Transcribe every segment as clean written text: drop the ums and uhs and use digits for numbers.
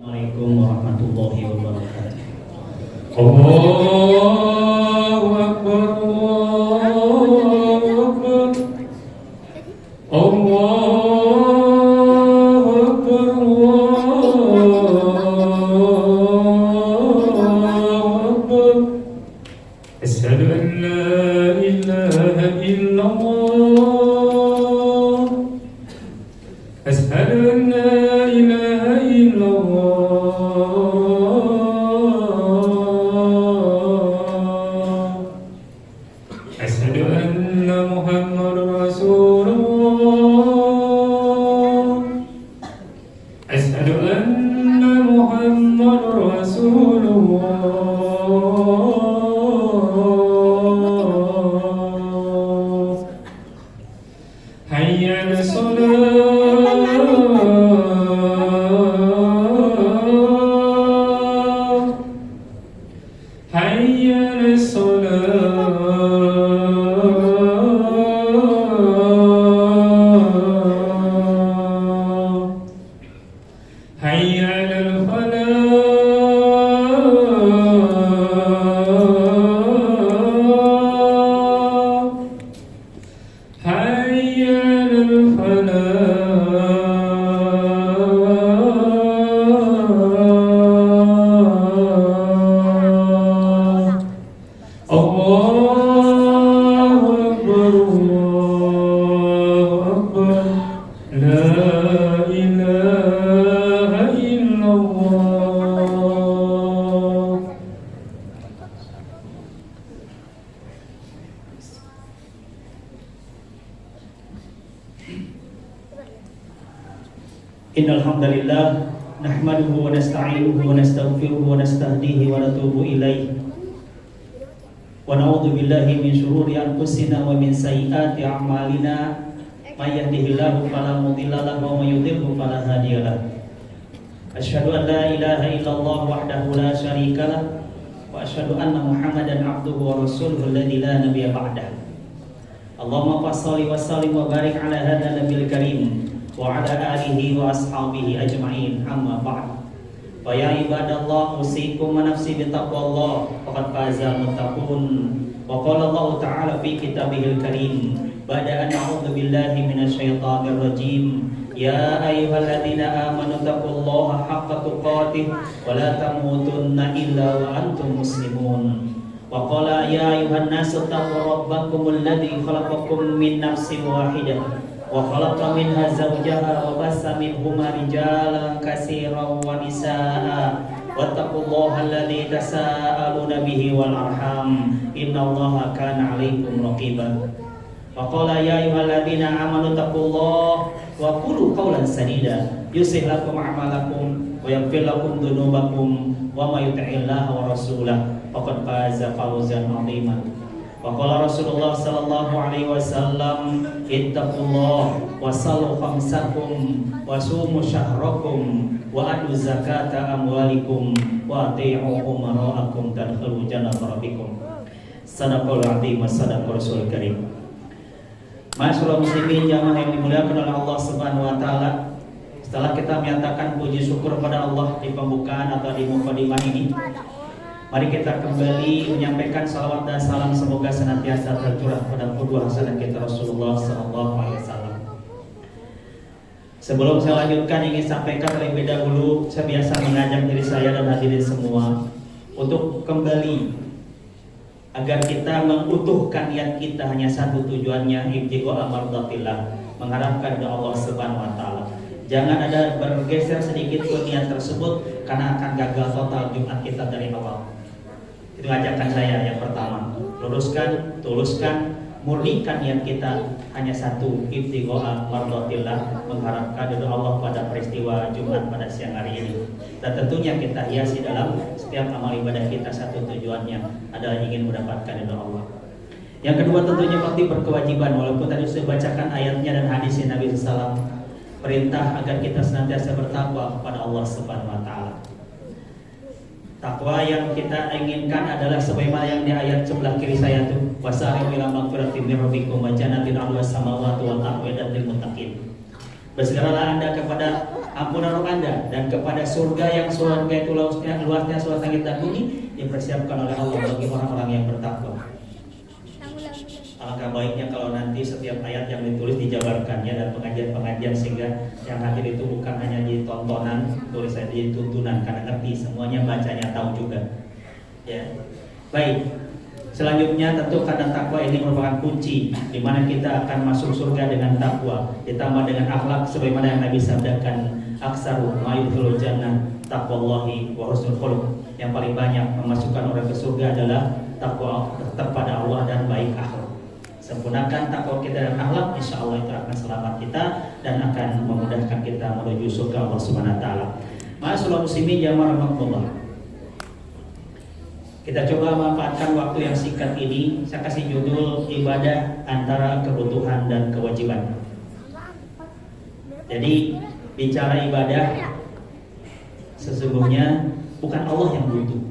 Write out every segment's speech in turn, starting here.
Assalamualaikum warahmatullahi wabarakatuh. Allahu Akbar, Allahu Akbar, Allahu Akbar, Allahu Akbar. Asyhadu an la ilaha illallah. Asyhadu an la ilaha illallah. Asyhadu anna Muhammadar Rasulullah. Asyhadu anna Muhammadar Rasulullah. Hayya 'alas salat. Hayya 'alas salat. Hayya 'alal falah. Hayya 'alal falah. Allahu Akbar, Allahu Akbar. La ilaha illallah. Innal hamdalillah nahmaduhu wa nasta'inuhu wa nastaghfiruhu wa nastahdihi wa natubu ilaihi wa na'udzu billahi min shururi anfusina wa min sayyiati a'malina may yahdihillahu fala mudilla lahu wa may yudhlil fala hadiya lahu. Asyhadu an la ilaha illallah wahdahu la syarika lah wa asyhadu anna Muhammadan abduhu wa rasuluhu alladzi la nabiyya ba'dah. Allahumma shalli wa sallim wa barik ala hadzal nabiyil karim wa ala alihi wa ashabihi ajma'in, amma ba'd. Wa ya ibadallah, usikum wa nafsi bi taqwallah, faqad faza muttaqun. Wa qala Allah ta'ala fi kitabihil karim ba'da an a'udzu billahi minasyaitonir rajim, ya ayyuhalladzina amanu taqullaha haqqa tuqatih wa la tamutunna illa wa antum muslimun. Wa qala ya ayyuhan nasu taqu rabbakumul ladzi khalaqakum min nafsin wahidah wa khalaqa minha zawjaha wa bassa minhuma rijalan katsiran wa nisaa wattaqullaha alladzi tasaaluna bihi wal arham innallaha kana 'alaikum raqiba. Wa qala ya ayyuhalladzina amanu taqullaha wa qulu qawlan sadida yuslih lakum a'malakum wa yaghfir lakum dhunubakum wa may yuti'illaha wa rasulahu faqad faza fawzan 'aziman. Wa qala Rasulullah sallallahu alaihi wasallam, ittaqullah wa sallu khamsakum wa sumu syahrakum wa adu zakata amwalikum wa ati'u umara'akum tadkhulu jannata rabbikum. Sadaqallahul azim wa sadaqar rasul karim. Masyaallah muslimin jamaah yang dimuliakan oleh Allah Subhanahu wa taala. Setelah kita menyatakan puji syukur pada Allah di pembukaan atau di mukadimah ini, mari kita kembali menyampaikan salawat dan salam semoga senantiasa tercurah pada qudwah hasanah kita Rasulullah sallallahu alaihi wasallam. Sebelum saya lanjutkan, ingin sampaikan terlebih dahulu, saya biasa mengajak diri saya dan hadirin semua untuk kembali agar kita mengutuhkan niat kita hanya satu tujuannya, ibtigha mardatillah, mengharapkan dari Allah Subhanahu wa taala. Jangan ada bergeser sedikit pun niat tersebut karena akan gagal total Jumat kita dari awal. Itu ajakan saya yang pertama. Luruskan, tuluskan, murnikan niat kita hanya satu, ibtigha mardatillah, mengharapkan dari Allah pada peristiwa Jumat pada siang hari ini. Dan tentunya kita hiasi dalam setiap amal ibadah kita satu tujuannya adalah ingin mendapatkan dari Allah. Yang kedua tentunya pasti berkewajiban, walaupun tadi saya bacakan ayatnya dan hadis Nabi SAW, perintah agar kita senantiasa bertakwa kepada Allah Subhanahu wa taala. Takwa yang kita inginkan adalah sebagaimana yang di ayat sebelah kiri saya itu, wasari'u ila magfiratin min rabbikum wa jannatin 'arduha as-samawati wal ardu uiddat lil muttaqin. Bersegeralah Anda kepada ampunan Anda, dan kepada surga yang surga itu luasnya seluas langit dan bumi dipersiapkan oleh Allah bagi orang-orang yang bertakwa. Alangkah baiknya kalau nanti setiap ayat yang ditulis dijabarkannya dan pengajian-pengajian, sehingga yang hadir itu bukan hanya di tontonan, tulis saja di tuntunan, karena ngerti semuanya, bacanya tahu juga. Ya, baik. Selanjutnya tentu karena takwa ini merupakan kunci di mana kita akan masuk surga dengan takwa, ditambah dengan akhlak sebagaimana yang Nabi sabdakan, aksaru ma yudkhilul jannah taqwallahi wa husnul khuluq. Yang paling banyak memasukkan orang ke surga adalah takwa kepada Allah dan baik akhlak. Sempurnakan takwa kita dan akhlak, insya Allah itu akan selamat kita dan akan memudahkan kita menuju surga Allah Subhanahu wa taala. Ma'asyiral muslimin jamaah rahimakumullah. Kita coba manfaatkan waktu yang singkat ini. Saya kasih judul ibadah antara kebutuhan dan kewajiban. Jadi bicara ibadah, sesungguhnya bukan Allah yang butuh,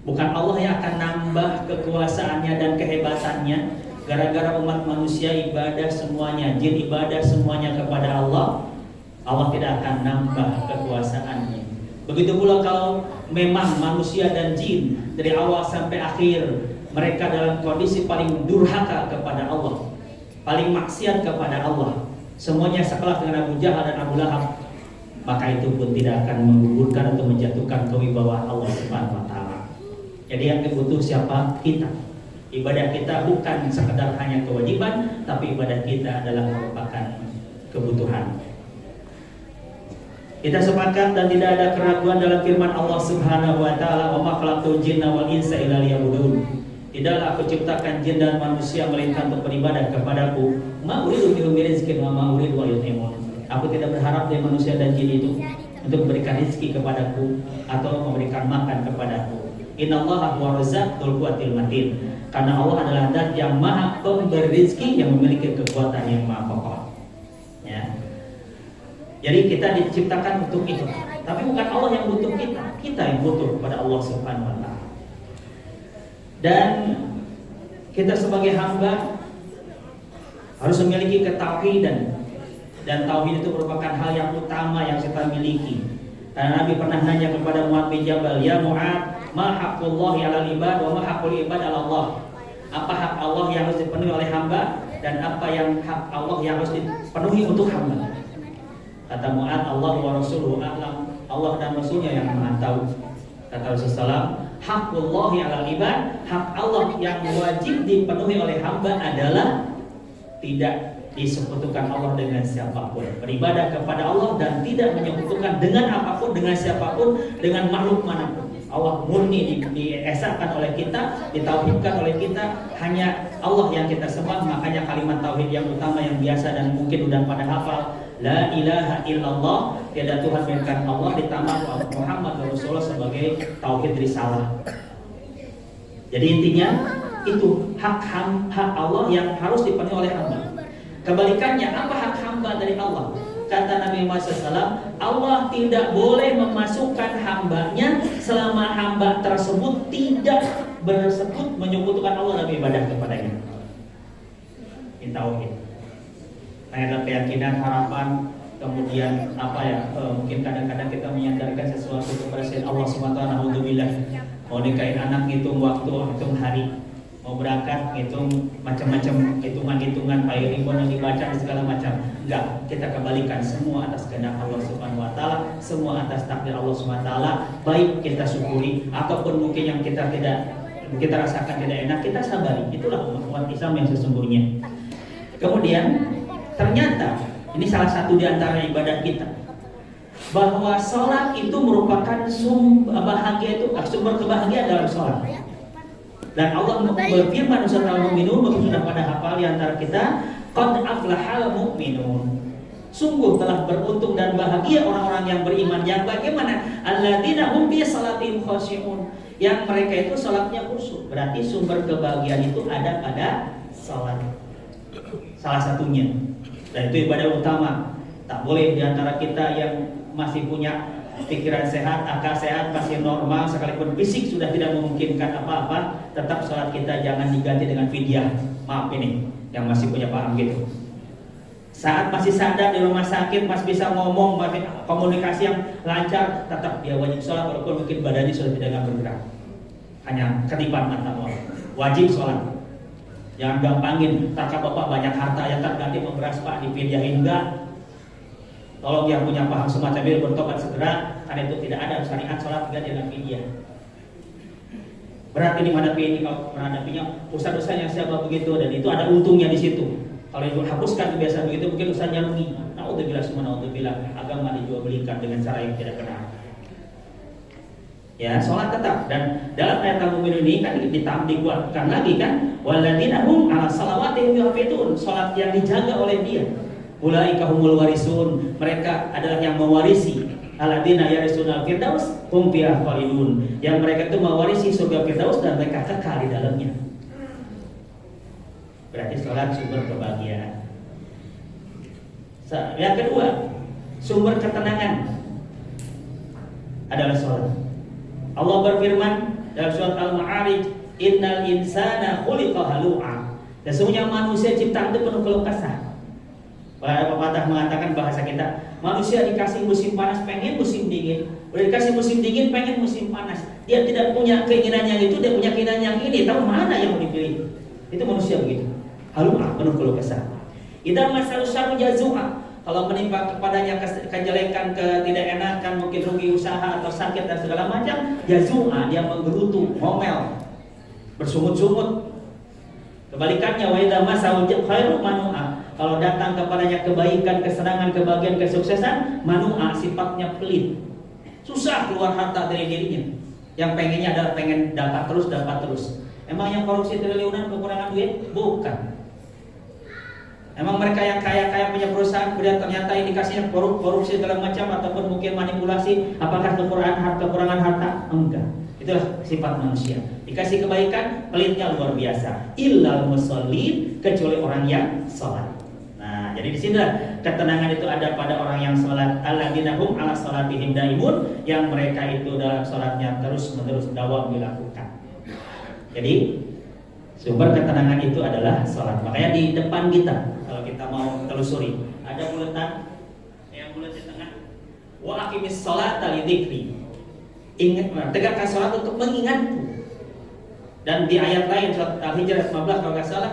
bukan Allah yang akan nambah kekuasaannya dan kehebatannya. Gara-gara umat manusia ibadah semuanya, jin ibadah semuanya kepada Allah, Allah tidak akan nambah kekuasaannya. Begitu pula kalau memang manusia dan jin dari awal sampai akhir mereka dalam kondisi paling durhaka kepada Allah, paling maksiat kepada Allah, semuanya sekelas dengan Abu Jahal dan Abu Lahab, maka itu pun tidak akan menggugurkan atau menjatuhkan kewibawaan Allah Subhanahu wa taala. Jadi yang butuh siapa? Kita. Ibadah kita bukan sekedar hanya kewajiban, tapi ibadah kita adalah merupakan kebutuhan. Kita sepakat dan tidak ada keraguan dalam firman Allah Subhanahu wa taala, "Wa ma khalaqtul jinna wal insa illa liya'budun." Tidaklah aku ciptakan jin dan manusia melainkan untuk beribadah kepadaku. Ma uridu minhum rizqin wa ma uridu an yut'imun. Aku tidak berharap dari manusia dan jin itu untuk memberikan rezeki kepadaku atau memberikan makan kepadaku. Innallaha huwa razzaqul quwwatil matin. Karena Allah adalah zat yang maha pemberi rezeki, yang memiliki kekuatan yang maha kokoh. Ya. Jadi kita diciptakan untuk itu, tapi bukan Allah yang butuh kita, kita yang butuh kepada Allah Subhanahu wa taala. Dan kita sebagai hamba harus memiliki ketauhidan, dan tauhid itu merupakan hal yang utama yang kita miliki. Karena Nabi pernah nanya kepada Mu'adz bin Jabal, "Ya Mu'adz, ma haqqullahi 'alal ibad wa ma haqqul ibad 'ala Allah?" Apa hak Allah yang harus dipenuhi oleh hamba dan apa yang hak Allah yang harus dipenuhi untuk hamba? Kata Mu'adz, Allah wa rasuluhu a'lam. Allah dan Rasulnya yang maha tahu. Kata Rasulullah, haqqullahi 'alal ibad, hak Allah yang wajib dipenuhi oleh hamba adalah tidak disekutukan Allah dengan siapapun, beribadah kepada Allah dan tidak menyekutukan dengan apapun, dengan siapapun, dengan makhluk manapun. Allah murni diesakan oleh kita, ditauhidkan oleh kita, hanya Allah yang kita sembah. Makanya kalimat tauhid yang utama yang biasa dan mungkin udah pada hafal, la ilaha illallah, tiada Tuhan melainkan Allah, ditambah Muhammad Rasulullah sebagai tauhid risalah. Jadi intinya itu hak Allah yang harus dipenuhi oleh hamba. Kebalikannya, apa hak hamba dari Allah? Kata Nabi Muhammad SAW, Allah tidak boleh memasukkan hambanya selama hamba tersebut tidak bersebut menyebutkan Allah dalam ibadah kepadanya. Ini tauhid. Nah, dalam keyakinan, harapan, kemudian mungkin kadang-kadang kita menyandarkan sesuatu kepada selain Allah SWT. Alhamdulillah, mau nikahin anak ngitung waktu, hitung hari, mau berangkat ngitung macam-macam hitungan payung ribuan yang dibaca dan segala macam. Enggak, kita kembalikan semua atas kehendak Allah Subhanahu wa taala, semua atas takdir Allah Subhanahu wa taala. Baik kita syukuri ataupun mungkin yang kita rasakan tidak enak, kita sabari. Itulah umat Islam yang sesungguhnya. Kemudian ternyata ini salah satu di antara ibadah kita, bahwa sholat itu merupakan sumber kebahagiaan dalam sholat. Dan Allah berfirman surah Al-Mu'minun, mungkin sudah pada hafal di antara kita, qad aflahal mu'minun. Sungguh telah beruntung dan bahagia orang-orang yang beriman. Yang bagaimana? Alladzina hum fi salatihim khashi'un. Yang mereka itu salatnya khusyuk. Berarti sumber kebahagiaan itu ada pada salat. Salah satunya. Dan itu ibadah utama. Tak boleh di antara kita yang masih punya pikiran sehat, akal sehat, masih normal, sekalipun fisik sudah tidak memungkinkan apa-apa, tetap sholat kita jangan diganti dengan fidyah. Maaf ini, yang masih punya paham gitu. Saat masih sadar di rumah sakit, masih bisa ngomong, masih komunikasi yang lancar, tetap dia wajib sholat walaupun mungkin badannya sudah tidak bergerak, hanya ketipan mata doang. Wajib sholat. Jangan gampangin, kakak bapak banyak harta ya tak ganti memberas pak dipindahin enggak. Tolong yang punya paham semacam itu bertobat segera, karena itu tidak ada syariat sholat tidak dengan fidyah. Berat ini menghadapinya dosa-dosanya siapa begitu, dan itu ada untungnya di situ. Kalau itu hapuskan kebiasaan begitu mungkin dosanya rugi. Naudzubillah semua naudzubillah, agama dijual belikan dengan cara yang tidak benar. Ya, sholat tetap, dan dalam ayat Al-Mu'minun ini kan dikuatkan lagi kan, walladzina hum 'ala shalawatihim yuhafizun, sholat yang dijaga oleh dia. Ulaika humul warisun, mereka adalah yang mewarisi. Alladzina yarisunal firdaus hum fiha khalidun, yang mereka itu mewarisi surga firdaus dan mereka kekal di dalamnya. Berarti sholat sumber kebahagiaan. Yang kedua, sumber ketenangan adalah sholat. Allah berfirman dalam surat Al-Ma'arij, innal insana khuliqa halu'a. Sesungguhnya manusia ciptaan itu penuh keluh kesah. Para pepatah mengatakan bahasa kita, manusia dikasih musim panas pengen musim dingin, udah dikasih musim dingin pengen musim panas. Dia tidak punya keinginan yang itu, dia punya keinginan yang ini. Tahu mana yang mau dipilih? Itu manusia begitu. Halu'a, penuh keluh kesah. Idza masalu syarru jazua. Kalau menimpa kepadanya kejelekan, ketidakenakan, mungkin rugi usaha atau sakit dan segala macam, jazua, dia menggerutu, ngomel, bersungut-sungut. Kebalikannya, wa idza masahu khairu manu'a. Kalau datang kepadanya kebaikan, kesenangan, kebahagiaan, kesuksesan, manu'a, sifatnya pelit. Susah keluar harta dari dirinya. Yang pengennya adalah pengen dapat terus. Emang yang korupsi triliunan kekurangan duit? Bukan. Emang mereka yang kaya punya perusahaan, kemudian ternyata indikasinya korupsi segala macam ataupun mungkin manipulasi, apakah kekurangan harta? Enggak. Itulah sifat manusia. Dikasih kebaikan, pelitnya luar biasa. Illal musallin, kecuali orang yang sholat. Nah, jadi di sini ketenangan itu ada pada orang yang sholat. Alladzina hum 'ala sholatihim daimun, yang mereka itu dalam sholatnya terus-menerus dawam dilakukan. Jadi sumber ketenangan itu adalah sholat. Makanya di depan kita, kalau kita mau telusuri, ada buletan yang bulat di tengah. Wa aqimis sholata lidzikri. Ingat, tegakkan sholat untuk mengingatku. Dan di ayat lain surat Al-Hijr 15 kalau nggak salah,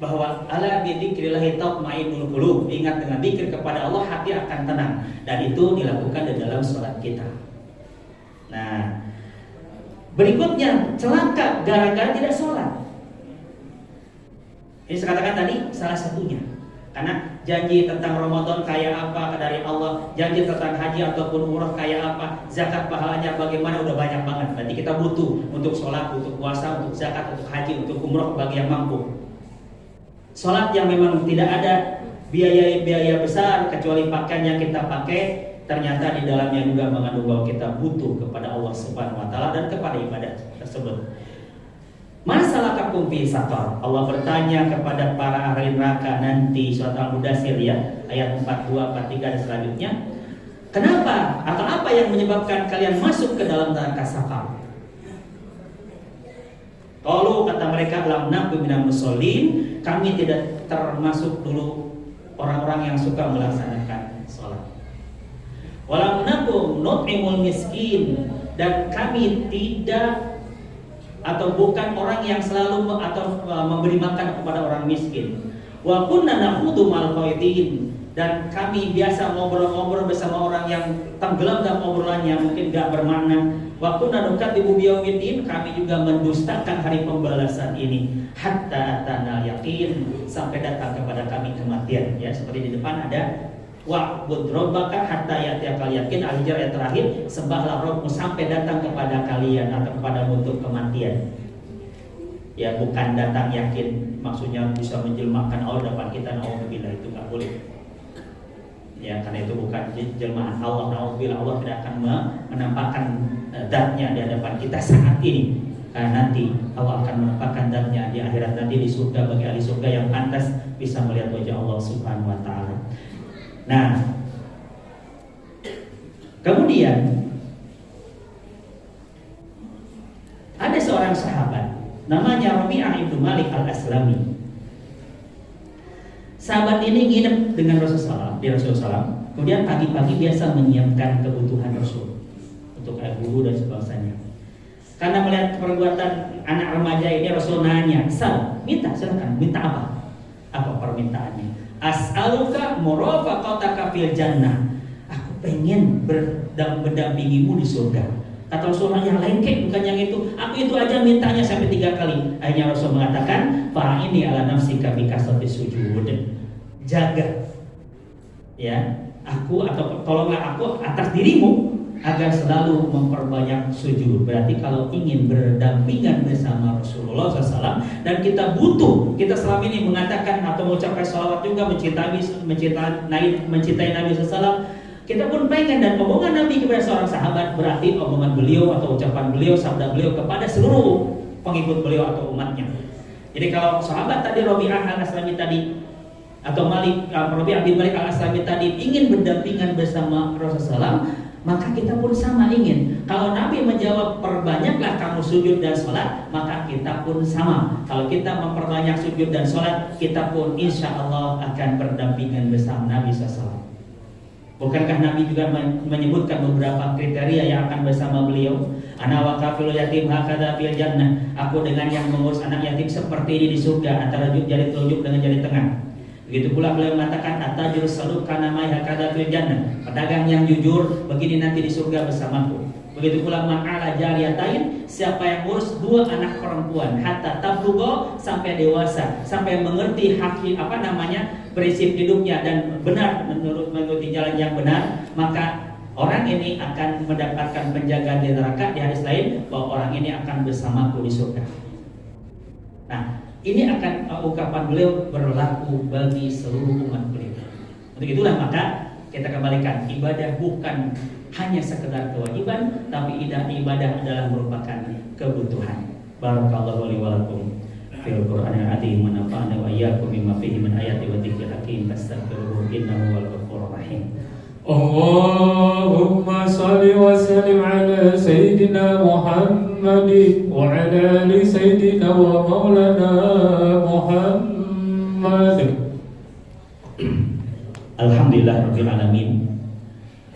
bahwa ala bidzikrillah tatma'innul qulub. Ingat, dengan zikir kepada Allah hati akan tenang, dan itu dilakukan di dalam sholat kita. Nah, berikutnya celaka gara-gara tidak sholat. Ini saya katakan tadi salah satunya. Karena janji tentang Ramadan kayak apa dari Allah, janji tentang haji ataupun umrah kayak apa, zakat pahalanya bagaimana, udah banyak banget. Berarti kita butuh untuk sholat, untuk puasa, untuk zakat, untuk haji, untuk umrah bagi yang mampu. Sholat yang memang tidak ada biaya besar kecuali pakaian yang kita pakai, ternyata di dalamnya juga mengandung bahwa kita butuh kepada Allah Subhanahu wa taala dan kepada ibadah tersebut. Masalahkakum fi saqar. Allah bertanya kepada para ahli neraka nanti, surat Al-Mudaththir ya, ayat 42, 43 dan selanjutnya. Kenapa atau apa yang menyebabkan kalian masuk ke dalam neraka saqar? Qalu, kata mereka, lam naku minal musallin, kami tidak termasuk dulu orang-orang yang suka melaksanakan sholat. Walam naku nut'imul miskin, dan kami tidak atau bukan orang yang selalu memberi makan kepada orang miskin. Wa kunna nakhudhu ma'al qaidin, dan kami biasa ngobrol-ngobrol bersama orang yang tenggelam dalam obrolannya, mungkin gak bermakna. Wa kunna nukadzibu biyaumiddin, kami juga mendustakan hari pembalasan ini. Hatta atana yakin, sampai datang kepada kami kematian. Ya, seperti di depan ada wa'bud rabbaka hatta ya'tiyakal yakin. Al-Hijr ayat terakhir, sembahlah Rabbmu sampai datang kepada kalian atau kepadamu untuk kematian. Ya, bukan datang yakin maksudnya bisa menjelmakan Allah depan kita, naudzubillah, itu nggak boleh. Ya, karena itu bukan jelmaan Allah, naudzubillah. Allah tidak akan menampakkan zatnya di hadapan kita saat ini. Karena nanti Allah akan menampakkan zatnya di akhirat nanti di surga bagi ahli surga yang pantas bisa melihat wajah Allah Subhanahu wa taala. Nah, kemudian ada seorang sahabat namanya Rabi'ah ibnu Malik al-Aslami. Sahabat ini nginep dengan Rasulullah di Rasulullah. Kemudian pagi-pagi biasa menyiapkan kebutuhan Rasul untuk air wudhu dan sebagainya. Karena melihat perbuatan anak remaja ini, Rasul nanya, minta, silakan, minta apa? Apa permintaannya? As'aluka murafaqataka fil jannah. Aku pengen berdampingimu di surga. Kata Rasulullah, yang lain kek, bukan yang itu. Aku itu aja mintanya sampai 3 kali. Akhirnya Rasul mengatakan, fa ini ala nafsika bi kasrati sujud. Jaga, ya, aku atau tolonglah aku atas dirimu agar selalu memperbanyak sujud. Berarti kalau ingin berdampingan bersama Rasulullah SAW, dan kita butuh, kita selama ini mengatakan atau mengucapkan salawat juga, mencintai Nabi SAW, kita pun pengen, dan omongan Nabi kepada seorang sahabat berarti omongan beliau atau ucapan beliau, sabda beliau kepada seluruh pengikut beliau atau umatnya. Jadi kalau sahabat tadi Rabi'ah al-Aslami tadi atau Rabi'ah bin Malik al-Aslami tadi ingin berdampingan bersama Rasulullah SAW, maka kita pun sama ingin. Kalau Nabi menjawab perbanyaklah kamu sujud dan sholat, maka kita pun sama. Kalau kita memperbanyak sujud dan sholat, kita pun insya Allah akan berdampingan bersama Nabi SAW. Bukankah Nabi juga menyebutkan beberapa kriteria yang akan bersama beliau? Ana wa kafilul yatim hakadha fil jannah. Aku dengan yang mengurus anak yatim seperti ini di surga, antara jari telunjuk dengan jari tengah. Begitu pula beliau mengatakan atajur saluk kana mai hakadha fil jannah. Pedagang yang jujur begini nanti di surga bersamaku. Begitu pula ma'ala jariyatain, siapa yang ngurus 2 anak perempuan hatta tablugo, sampai dewasa, sampai mengerti prinsip hidupnya dan benar mengikuti jalan yang benar, maka orang ini akan mendapatkan penjagaan di neraka. Di hadis lain bahwa orang ini akan bersamaku di surga. Nah, ini akan ungkapan beliau berlaku bagi seluruh umat beliau. Untuk itulah maka kita kembalikan, ibadah bukan hanya sekedar kewajiban, tapi ibadah adalah merupakan kebutuhan. Barakallahu li wa lakum fil Qur'anil azim, wa nafa'ana wa iyyakum bima fihi min ayati wa dzikril hakim. Fastaghfiruhu innahu wal ghafurur rahim. Allahumma salli wa sallim ala Sayyidina Muhammad wa ala ali Sayyidina wa maulana Muhammad. Alhamdulillah rabbil alamin.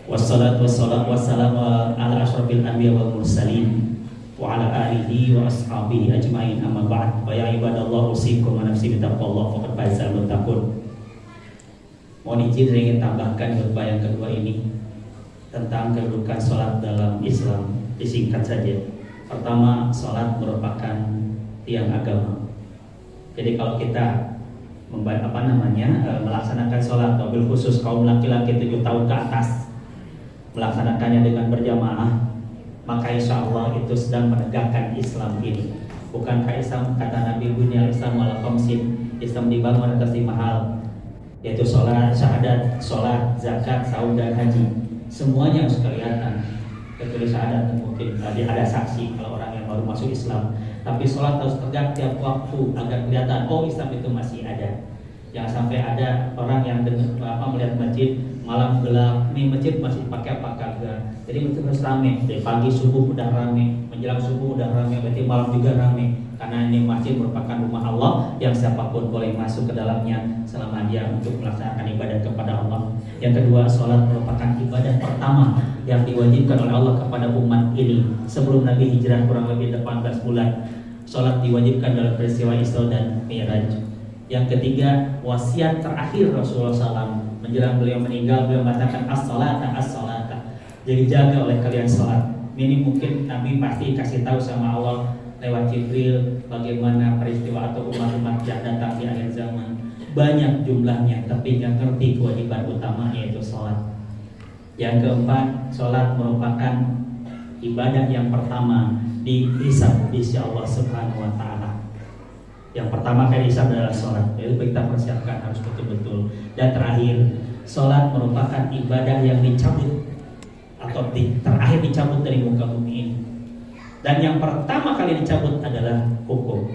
Wassalatu wassalamu ala asyrafil anbiya wal mursalin wa ala alihi wa ashabihi ajmain, amma ba'd. Wa ya ibadallah usikum wa nafsi bittaqwallah faqad fazal muttaqun. Mohon izin saya ingin tambahkan khutbah yang kedua ini tentang kedudukan sholat dalam Islam. Disingkat saja. Pertama, sholat merupakan tiang agama. Jadi kalau kita melaksanakan sholat, mobil khusus kaum laki-laki 7 tahun ke atas, melaksanakannya dengan berjamaah, maka insya Allah itu sedang menegakkan Islam ini. Bukankah Islam, kata Nabi, bunyal Islam ala khamsin, Islam dibangun atas 5 hal, yaitu sholat, syahadat, sholat, zakat, saum, dan haji. Semuanya harus kelihatan. Kecuali syahadat mungkin tadi ada saksi kalau orang yang baru masuk Islam. Tapi sholat harus tegak tiap waktu agar kelihatan, oh Islam itu masih ada. Jangan sampai ada orang yang melihat masjid malam gelap, nih masjid masih pakai apa kagak. Jadi masjid harus rame. Dari pagi subuh udah rame, menjelang subuh udah rame, berarti malam juga rame. Karena ini masjid merupakan rumah Allah yang siapapun boleh masuk ke dalamnya selama dia untuk melaksanakan ibadah kepada Allah. Yang kedua, sholat merupakan ibadah pertama yang diwajibkan oleh Allah kepada umat ini. Sebelum Nabi hijrah kurang lebih 18 bulan, sholat diwajibkan dalam peristiwa Isra dan Mi'raj. Yang ketiga, wasiat terakhir Rasulullah SAW menjelang beliau meninggal, beliau mengatakan as-salata as-salata. Jadi jaga oleh kalian sholat. Ini mungkin Nabi pasti kasih tahu sama Allah lewat Jibril bagaimana peristiwa atau umat-umat yang datang di akhir zaman. Banyak jumlahnya, tapi yang ngerti kewajiban utama yaitu sholat. Yang keempat, sholat merupakan ibadah yang pertama dihisab di sisi Allah Subhanahu wa Ta'ala. Yang pertama kali hisab adalah sholat, jadi kita persiapkan harus betul-betul. Dan terakhir, sholat merupakan ibadah yang dicabut atau terakhir dicabut dari muka bumi ini. Dan yang pertama kali dicabut adalah hukum.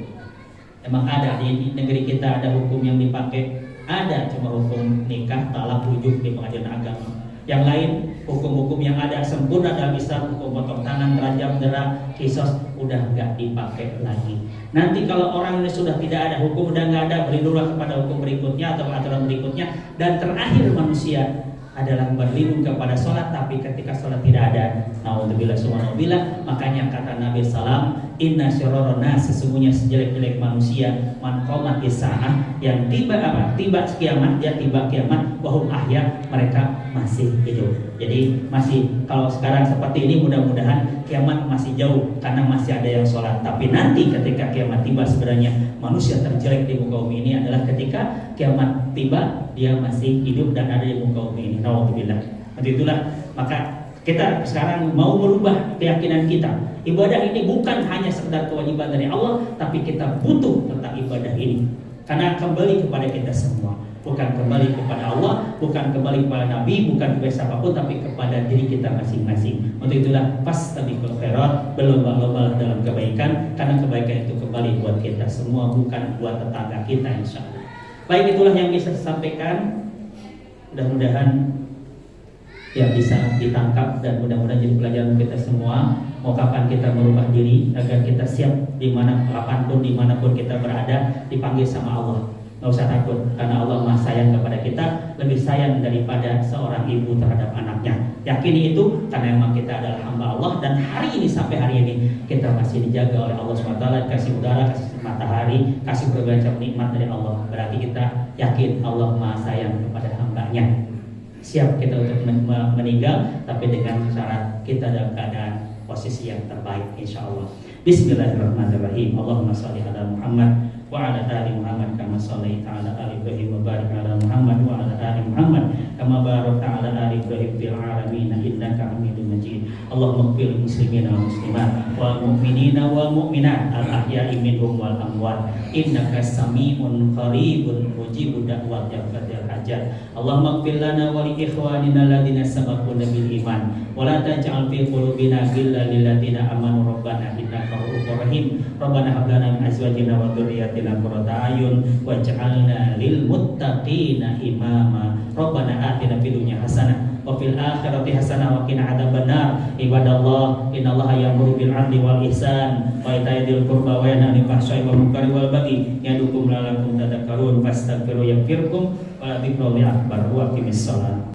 Emang ada di negeri kita ada hukum yang dipakai? Ada, cuma hukum nikah, talak, rujuk di pengadilan agama. Yang lain hukum-hukum yang ada sempurna dalam Islam, hukum potong tangan, rajam, dera, kisos udah nggak dipakai lagi. Nanti kalau orang ini sudah tidak ada, hukum udah nggak ada, berlindunglah kepada hukum berikutnya atau aturan berikutnya. Dan terakhir manusia adalah berlindung kepada sholat, tapi ketika sholat tidak ada, naudzubillah subhanallah, makanya kata Nabi Sallam, inna syarrona, sesungguhnya sejelek-jelek manusia man qomat isaah, yang tiba kiamat, dia tiba kiamat wahum ahya, mereka masih hidup. Jadi masih, kalau sekarang seperti ini mudah-mudahan kiamat masih jauh karena masih ada yang sholat. Tapi nanti ketika kiamat tiba, sebenarnya manusia terjelek di muka bumi ini adalah ketika kiamat tiba dia masih hidup dan ada di muka bumi ini. Naudzubillah. Nanti itulah maka kita sekarang mau merubah keyakinan kita. Ibadah ini bukan hanya sekedar kewajiban dari Allah, tapi kita butuh tentang ibadah ini. Karena kembali kepada kita semua, bukan kembali kepada Allah, bukan kembali kepada Nabi, bukan kepada siapapun, tapi kepada diri kita masing-masing. Untuk itulah fastabiqul khairat, berlomba-lomba dalam kebaikan, karena kebaikan itu kembali buat kita semua, bukan buat tetangga kita, insya Allah. Baik, itulah yang bisa saya sampaikan. Mudah-mudahan ya bisa ditangkap dan mudah-mudahan jadi pelajaran kita semua. Mau kapan kita merubah diri agar kita siap kapanpun dimanapun kita berada dipanggil sama Allah. Nggak usah takut, karena Allah Maha sayang kepada kita, lebih sayang daripada seorang ibu terhadap anaknya. Yakini itu, karena memang kita adalah hamba Allah, dan hari ini sampai hari ini kita masih dijaga oleh Allah SWT, kasih udara, kasih matahari, kasih berbagai macam nikmat dari Allah. Berarti kita yakin Allah Maha sayang kepada hambanya. Siap kita untuk meninggal, tapi dengan syarat kita dalam keadaan posisi yang terbaik, insya Allah. Bismillahirrahmanirrahim. Allahumma sholli ala Muhammad wa ala ali Muhammad kama shallaita ala ali Ibrahim wa barik ala Muhammad wa ala ali Muhammad kama barakta ala ali Ibrahim fil alamin innaka Hamidum Majid. Allahumma ighfir muslimina wal muslimat wal mu'minina wal mu'minat al ahya'i minhum wal amwat innaka sami'un qaribun mujibud da'wat ya qadil hajat. Allahumma ighfir lana wa li ikhwanina alladziina sabaquna bil iman wa la taj'al fi qulubina ghillan lil ladzina amanu rabbana innaka ra'ufur rahim. Rabbana hab lana min azwajina wa dhurriyyatina qurrata a'yun waj'alna lil muttaqina imama. Rabbana atina fid dunya hasanah wa fil akhirati hasanah wa qina adzabannar. Ibadallah, innallaha ya'muru bil 'adli wal ihsan wa ita'i dzil qurba wa yanha 'anil fahsya'i wal munkari wal baghi ya'idzukum la'allakum tadhakkarun. Fastaghfiru yaghfirkum wa la dzikrullahi akbar wa aqimis shalah.